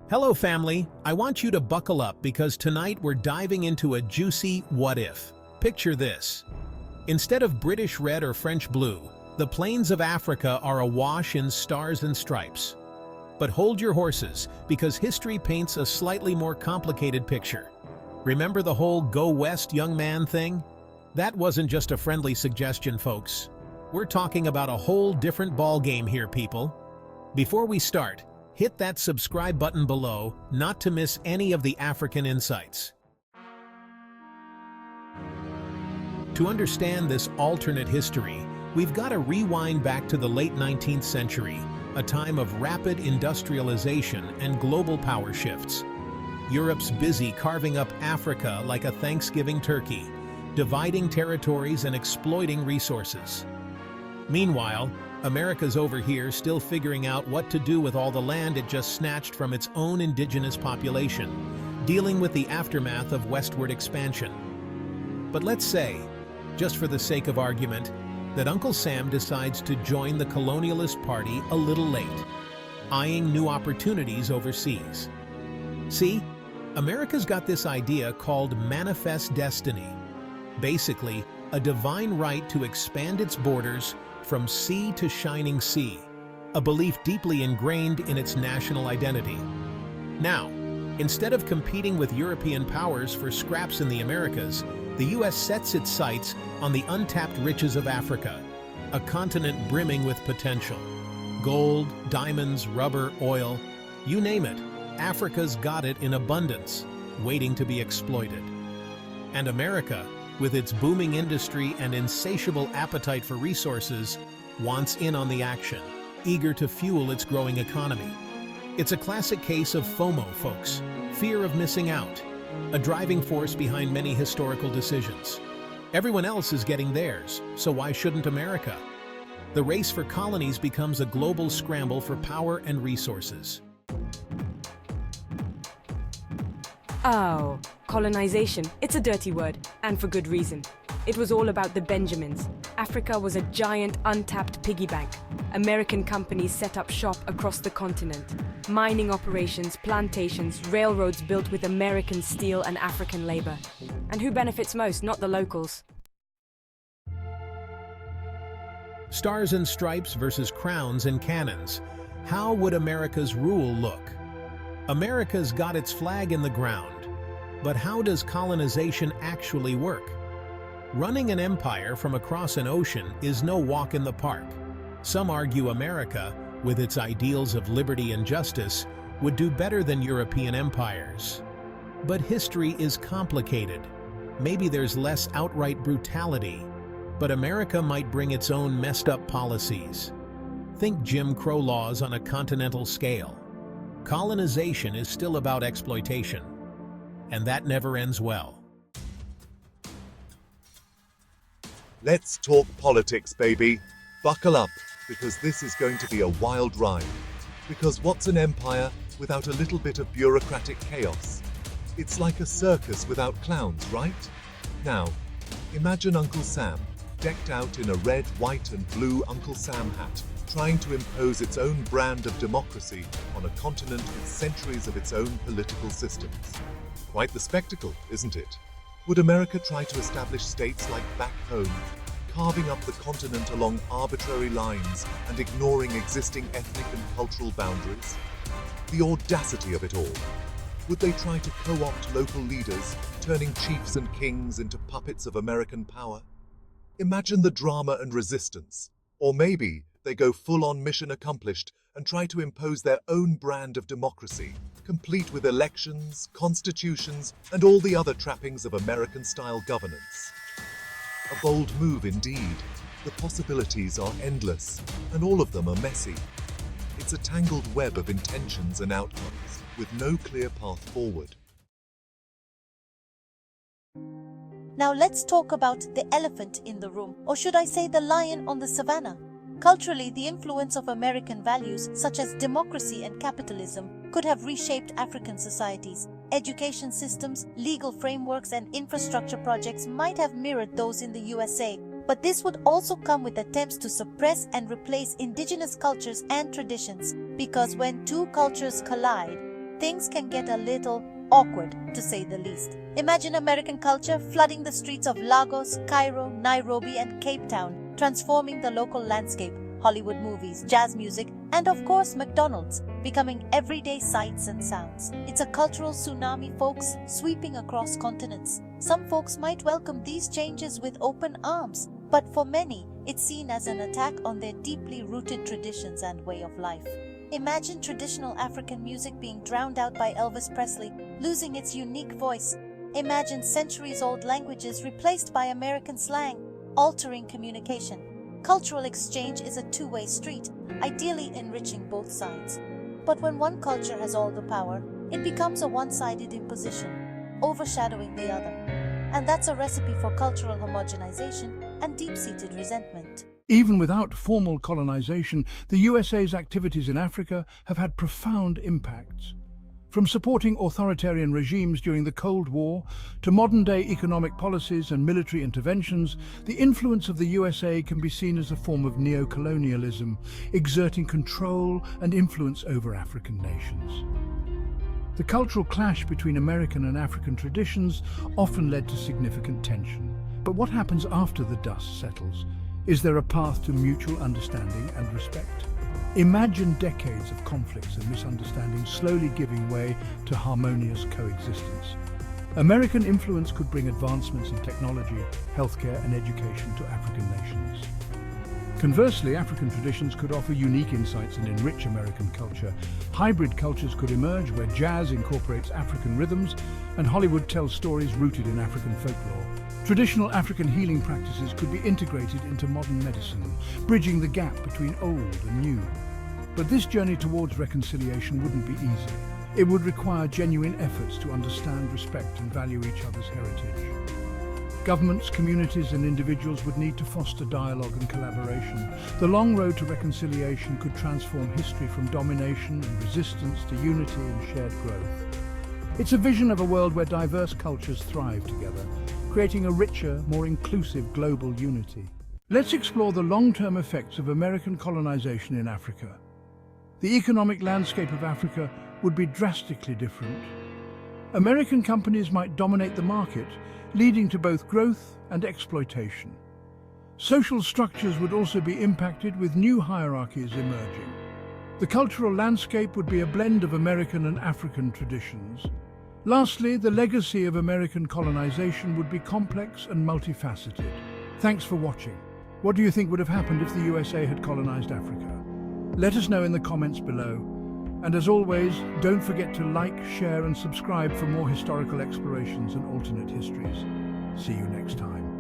Hello family, I want you to buckle up because tonight we're diving into a juicy what if. Picture this. Instead of British red or French blue, the plains of Africa are awash in stars and stripes. But hold your horses, because history paints a slightly more complicated picture. Remember the whole "Go West, young man" thing? That wasn't just a friendly suggestion, folks. We're talking about a whole different ball game here, people. Before we start, hit that subscribe button below not to miss any of the African insights. To understand this alternate history, we've got to rewind back to the late 19th century, a time of rapid industrialization and global power shifts. Europe's busy carving up Africa like a Thanksgiving turkey, dividing territories and exploiting resources. Meanwhile, America's over here still figuring out what to do with all the land it just snatched from its own indigenous population, dealing with the aftermath of westward expansion. But let's say, just for the sake of argument, that Uncle Sam decides to join the colonialist party a little late, eyeing new opportunities overseas. See, America's got this idea called manifest destiny. Basically, a divine right to expand its borders from sea to shining sea, a belief deeply ingrained in its national identity. Now, instead of competing with European powers for scraps in the Americas, the US sets its sights on the untapped riches of Africa, a continent brimming with potential. Gold, diamonds, rubber, oil, you name it, Africa's got it in abundance, waiting to be exploited. And America, with its booming industry and insatiable appetite for resources, wants in on the action, eager to fuel its growing economy. It's a classic case of FOMO, folks, fear of missing out, a driving force behind many historical decisions. Everyone else is getting theirs, so why shouldn't America? The race for colonies becomes a global scramble for power and resources. Oh, colonization. It's a dirty word, and for good reason. It was all about the Benjamins. Africa was a giant untapped piggy bank. American companies set up shop across the continent. Mining operations, plantations, railroads built with American steel and African labor. And who benefits most? Not the locals. Stars and stripes versus crowns and cannons. How would America's rule look? America's got its flag in the ground. But how does colonization actually work? Running an empire from across an ocean is no walk in the park. Some argue America, with its ideals of liberty and justice, would do better than European empires. But history is complicated. Maybe there's less outright brutality, but America might bring its own messed up policies. Think Jim Crow laws on a continental scale. Colonization is still about exploitation, and that never ends well. Let's talk politics, baby. Buckle up, because this is going to be a wild ride. Because what's an empire without a little bit of bureaucratic chaos? It's like a circus without clowns, right? Now, imagine Uncle Sam, decked out in a red, white and blue Uncle Sam hat, trying to impose its own brand of democracy on a continent with centuries of its own political systems. Quite the spectacle, isn't it? Would America try to establish states like back home, carving up the continent along arbitrary lines and ignoring existing ethnic and cultural boundaries? The audacity of it all. Would they try to co-opt local leaders, turning chiefs and kings into puppets of American power? Imagine the drama and resistance. Or maybe they go full-on mission accomplished and try to impose their own brand of democracy, complete with elections, constitutions, and all the other trappings of American-style governance. A bold move indeed. The possibilities are endless, and all of them are messy. It's a tangled web of intentions and outcomes, with no clear path forward. Now let's talk about the elephant in the room, or should I say the lion on the savannah. Culturally, the influence of American values such as democracy and capitalism could have reshaped African societies. Education systems, legal frameworks, and infrastructure projects might have mirrored those in the USA. But this would also come with attempts to suppress and replace indigenous cultures and traditions, because when two cultures collide, things can get a little awkward, to say the least. Imagine American culture flooding the streets of Lagos, Cairo, Nairobi, and Cape Town, transforming the local landscape. Hollywood movies, jazz music, and of course McDonald's, becoming everyday sights and sounds. It's a cultural tsunami, folks, sweeping across continents. Some folks might welcome these changes with open arms, but for many, it's seen as an attack on their deeply rooted traditions and way of life. Imagine traditional African music being drowned out by Elvis Presley, losing its unique voice. Imagine centuries-old languages replaced by American slang, altering communication. Cultural exchange is a two-way street, ideally enriching both sides. But when one culture has all the power, it becomes a one-sided imposition, overshadowing the other. And that's a recipe for cultural homogenization and deep-seated resentment. Even without formal colonization, the USA's activities in Africa have had profound impacts. From supporting authoritarian regimes during the Cold War to modern-day economic policies and military interventions, the influence of the USA can be seen as a form of neo-colonialism, exerting control and influence over African nations. The cultural clash between American and African traditions often led to significant tension. But what happens after the dust settles? Is there a path to mutual understanding and respect? Imagine decades of conflicts and misunderstandings slowly giving way to harmonious coexistence. American influence could bring advancements in technology, healthcare, and education to African nations. Conversely, African traditions could offer unique insights and enrich American culture. Hybrid cultures could emerge where jazz incorporates African rhythms and Hollywood tells stories rooted in African folklore. Traditional African healing practices could be integrated into modern medicine, bridging the gap between old and new. But this journey towards reconciliation wouldn't be easy. It would require genuine efforts to understand, respect, and value each other's heritage. Governments, communities, and individuals would need to foster dialogue and collaboration. The long road to reconciliation could transform history from domination and resistance to unity and shared growth. It's a vision of a world where diverse cultures thrive together, creating a richer, more inclusive global unity. Let's explore the long-term effects of American colonization in Africa. The economic landscape of Africa would be drastically different. American companies might dominate the market, leading to both growth and exploitation. Social structures would also be impacted, with new hierarchies emerging. The cultural landscape would be a blend of American and African traditions. Lastly, the legacy of American colonization would be complex and multifaceted. Thanks for watching. What do you think would have happened if the USA had colonized Africa? Let us know in the comments below. And as always, don't forget to like, share, and subscribe for more historical explorations and alternate histories. See you next time.